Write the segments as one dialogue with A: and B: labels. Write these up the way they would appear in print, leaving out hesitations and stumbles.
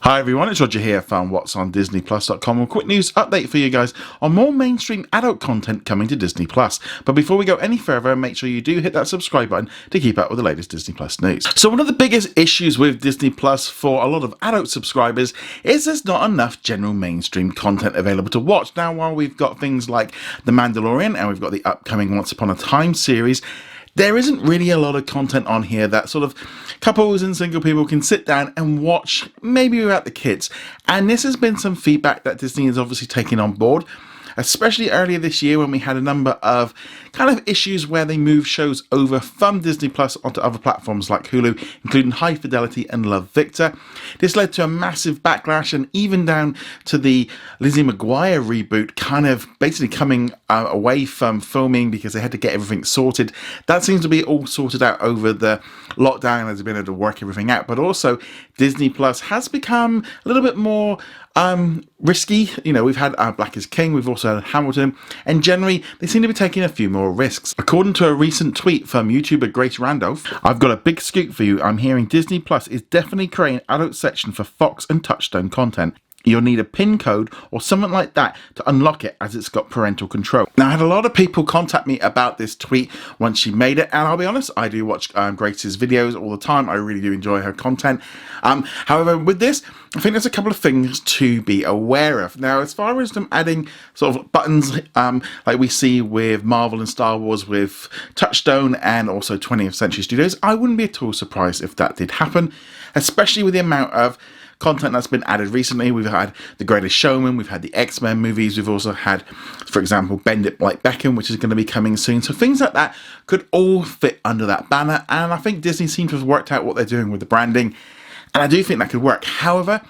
A: Hi everyone, it's Roger here from What's on DisneyPlus.com. A quick news update for you guys on more mainstream adult content coming to Disney Plus. But before we go any further, make sure you do hit that subscribe button to keep up with the latest Disney Plus news. So one of the biggest issues with Disney Plus for a lot of adult subscribers is there's not enough general mainstream content available to watch. Now, while we've got things like The Mandalorian and we've got the upcoming Once Upon a Time series, there isn't really a lot of content on here that sort of couples and single people can sit down and watch, maybe without the kids. And this has been some feedback that Disney has obviously taken on board, especially earlier this year when we had a number of kind of issues where they moved shows over from Disney Plus onto other platforms like Hulu, including High Fidelity and Love Victor. This led to a massive backlash and even down to the Lizzie McGuire reboot kind of basically coming away from filming because they had to get everything sorted. That seems to be all sorted out over the lockdown and has been able to work everything out. But also Disney Plus has become a little bit more risky. You know, we've had Black is King, we've also had Hamilton, and generally they seem to be taking a few more risks. According to a recent tweet from YouTuber Grace Randolph, I've got a big scoop for you. I'm hearing Disney Plus is definitely creating an adult section for Fox and Touchstone content. You'll need a PIN code or something like that to unlock it, as it's got parental control. Now, I had a lot of people contact me about this tweet once she made it, and I'll be honest, I do watch Grace's videos all the time. I really do enjoy her content. However, with this, I think there's a couple of things to be aware of. Now, as far as them adding sort of buttons like we see with Marvel and Star Wars with Touchstone and also 20th Century Studios, I wouldn't be at all surprised if that did happen, especially with the amount of content that's been added recently. We've had The Greatest Showman, we've had the X-Men movies, we've also had, for example, Bend It Like Beckham, which is going to be coming soon. So things like that could all fit under that banner, and I think Disney seems to have worked out what they're doing with the branding, and I do think that could work. However,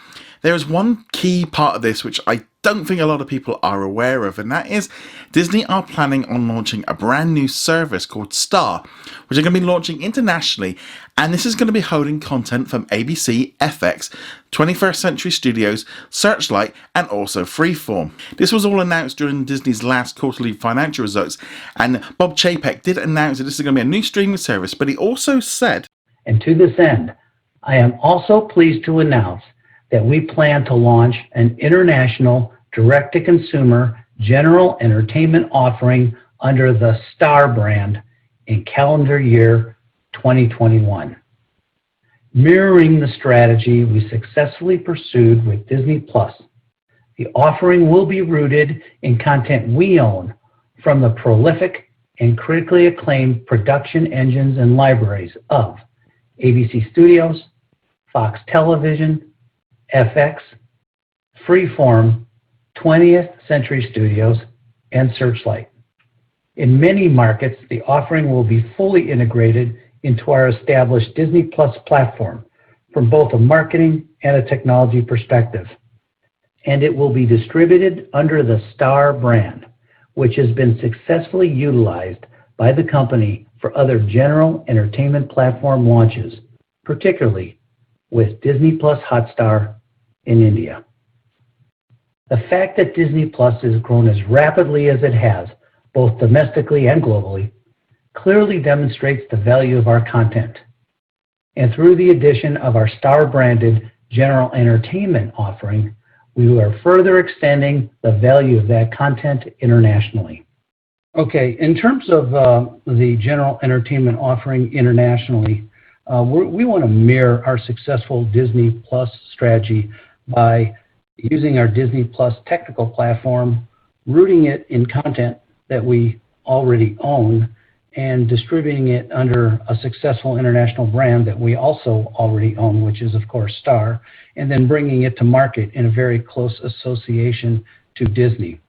A: there is one key part of this which I don't think a lot of people are aware of, and that is Disney are planning on launching a brand new service called Star, which are going to be launching internationally, and this is going to be holding content from ABC, FX, 21st Century Studios, Searchlight, and also Freeform. This was all announced during Disney's last quarterly financial results, and Bob Chapek did announce that this is going to be a new streaming service, but he also said,
B: "And to this end, I am also pleased to announce that we plan to launch an international direct-to-consumer general entertainment offering under the Star brand in calendar year 2021. Mirroring the strategy we successfully pursued with Disney Plus, the offering will be rooted in content we own from the prolific and critically acclaimed production engines and libraries of ABC Studios, Fox Television, FX, Freeform, 20th Century Studios, and Searchlight. In many markets, the offering will be fully integrated into our established Disney Plus platform from both a marketing and a technology perspective. And it will be distributed under the Star brand, which has been successfully utilized by the company for other general entertainment platform launches, particularly with Disney Plus Hotstar in India. The fact that Disney Plus has grown as rapidly as it has, both domestically and globally, clearly demonstrates the value of our content. And through the addition of our Star-branded general entertainment offering, we are further extending the value of that content internationally. Okay, in terms of the general entertainment offering internationally, we want to mirror our successful Disney Plus strategy by using our Disney Plus technical platform, rooting it in content that we already own, and distributing it under a successful international brand that we also already own, which is, of course, Star, and then bringing it to market in a very close association to Disney.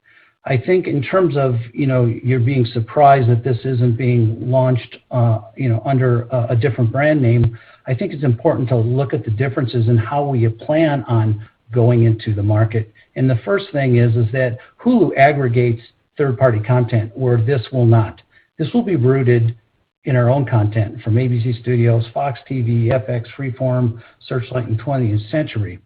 B: I think in terms of, you're being surprised that this isn't being launched, under a different brand name, I think it's important to look at the differences in how we plan on going into the market. And the first thing is that Hulu aggregates third-party content where this will not. This will be rooted in our own content from ABC Studios, Fox TV, FX, Freeform, Searchlight, and 20th Century.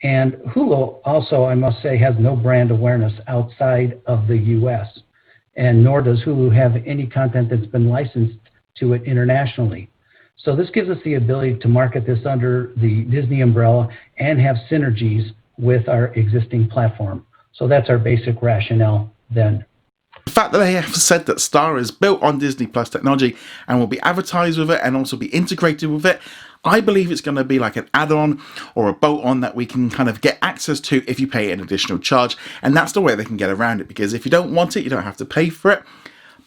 B: And Hulu also, I must say, has no brand awareness outside of the US, and nor does Hulu have any content that's been licensed to it internationally. So this gives us the ability to market this under the Disney umbrella and have synergies with our existing platform. So that's our basic rationale then.
A: The fact that they have said that Star is built on Disney Plus technology and will be advertised with it and also be integrated with it, I believe it's going to be like an add-on or a bolt-on that we can kind of get access to if you pay an additional charge. And that's the way they can get around it, because if you don't want it, you don't have to pay for it.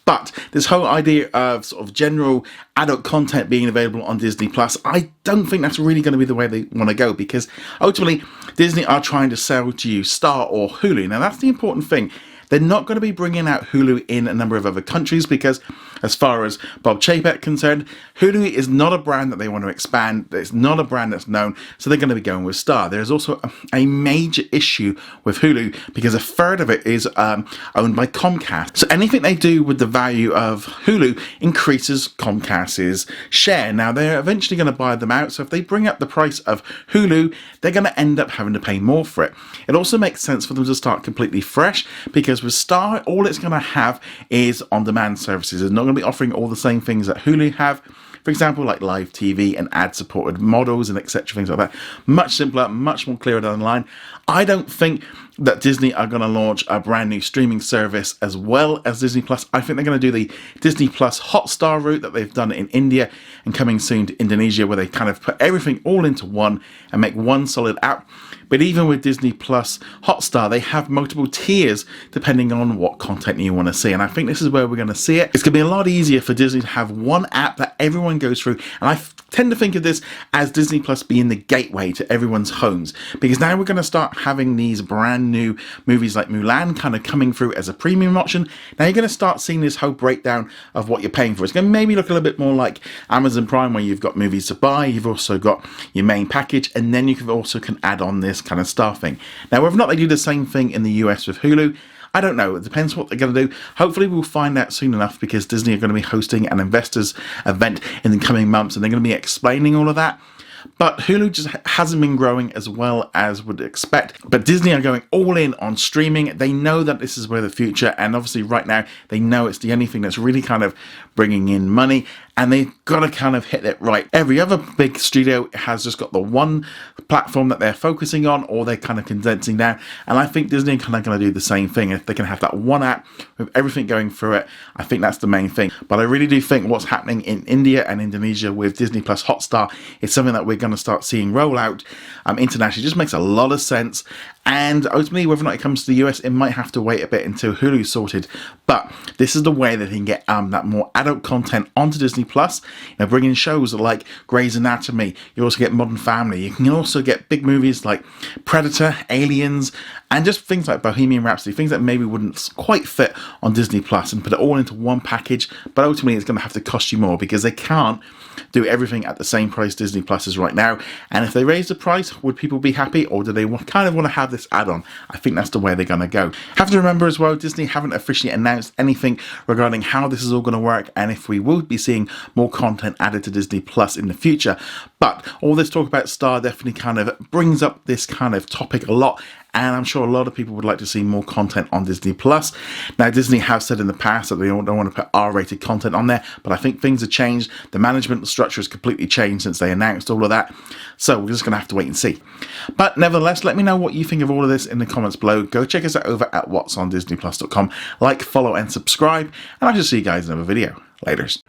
A: But this whole idea of sort of general adult content being available on Disney Plus, I don't think that's really going to be the way they want to go, because ultimately Disney are trying to sell to you Star or Hulu. Now that's the important thing. They're not going to be bringing out Hulu in a number of other countries because, as far as Bob Chapek concerned, Hulu is not a brand that they want to expand. It's not a brand that's known, so they're going to be going with Star. There's also a major issue with Hulu because a third of it is owned by Comcast. So anything they do with the value of Hulu increases Comcast's share. Now, they're eventually going to buy them out, so if they bring up the price of Hulu, they're going to end up having to pay more for it. It also makes sense for them to start completely fresh, because with Star, all it's going to have is on-demand services. It's not going to be offering all the same things that Hulu have. For example, like live TV and ad-supported models and etc. Things like that. Much simpler, much more clearer down the line. I don't think that Disney are going to launch a brand new streaming service as well as Disney Plus. I think they're going to do the Disney Plus Hotstar route that they've done in India and coming soon to Indonesia, where they kind of put everything all into one and make one solid app. But even with Disney Plus Hotstar, they have multiple tiers depending on what content you want to see. And I think this is where we're going to see it. It's going to be a lot easier for Disney to have one app that everyone goes through. And I tend to think of this as Disney Plus being the gateway to everyone's homes, because now we're going to start having these brand new movies like Mulan kind of coming through as a premium option. Now you're going to start seeing this whole breakdown of what you're paying for. It's going to maybe look a little bit more like Amazon Prime, where you've got movies to buy, you've also got your main package, and then you can add on this kind of Star thing. Now, whether or not they do the same thing in the US with Hulu, I don't know. It depends what they're going to do. Hopefully we'll find out soon enough, because Disney are going to be hosting an investors event in the coming months, and they're going to be explaining all of that. But Hulu just hasn't been growing as well as would expect. But Disney are going all in on streaming. They know that this is where the future, and obviously right now they know it's the only thing that's really kind of bringing in money, and they've got to kind of hit it right. Every other big studio has just got the one platform that they're focusing on, or they're kind of condensing down. And I think Disney are kind of going to do the same thing. If they can have that one app with everything going through it, I think that's the main thing. But I really do think what's happening in India and Indonesia with Disney Plus Hotstar is something that we're going to start seeing roll out internationally. It just makes a lot of sense. And ultimately, whether or not it comes to the US, it might have to wait a bit until Hulu's sorted. But this is the way that they can get that more adult content onto Disney Plus. You know, bringing shows like Grey's Anatomy. You also get Modern Family. You can also get big movies like Predator, Aliens, and just things like Bohemian Rhapsody, things that maybe wouldn't quite fit on Disney Plus, and put it all into one package. But ultimately, it's going to have to cost you more, because they can't do everything at the same price Disney Plus is right now. And if they raise the price, would people be happy, or do they kind of want to have this add-on? I think that's the way they're going to go. Have to remember as well, Disney haven't officially announced anything regarding how this is all going to work, and if we will be seeing more content added to Disney Plus in the future. But all this talk about Star definitely kind of brings up this kind of topic a lot, and I'm sure a lot of people would like to see more content on Disney Plus. Now, Disney have said in the past that they don't want to put R-rated content on there, but I think things have changed. The management structure has completely changed since they announced all of that, so we're just going to have to wait and see. But nevertheless, let me know what you think of all of this in the comments below. Go check us out over at whatsondisneyplus.com. Like, follow, and subscribe, and I shall see you guys in another video. Laters.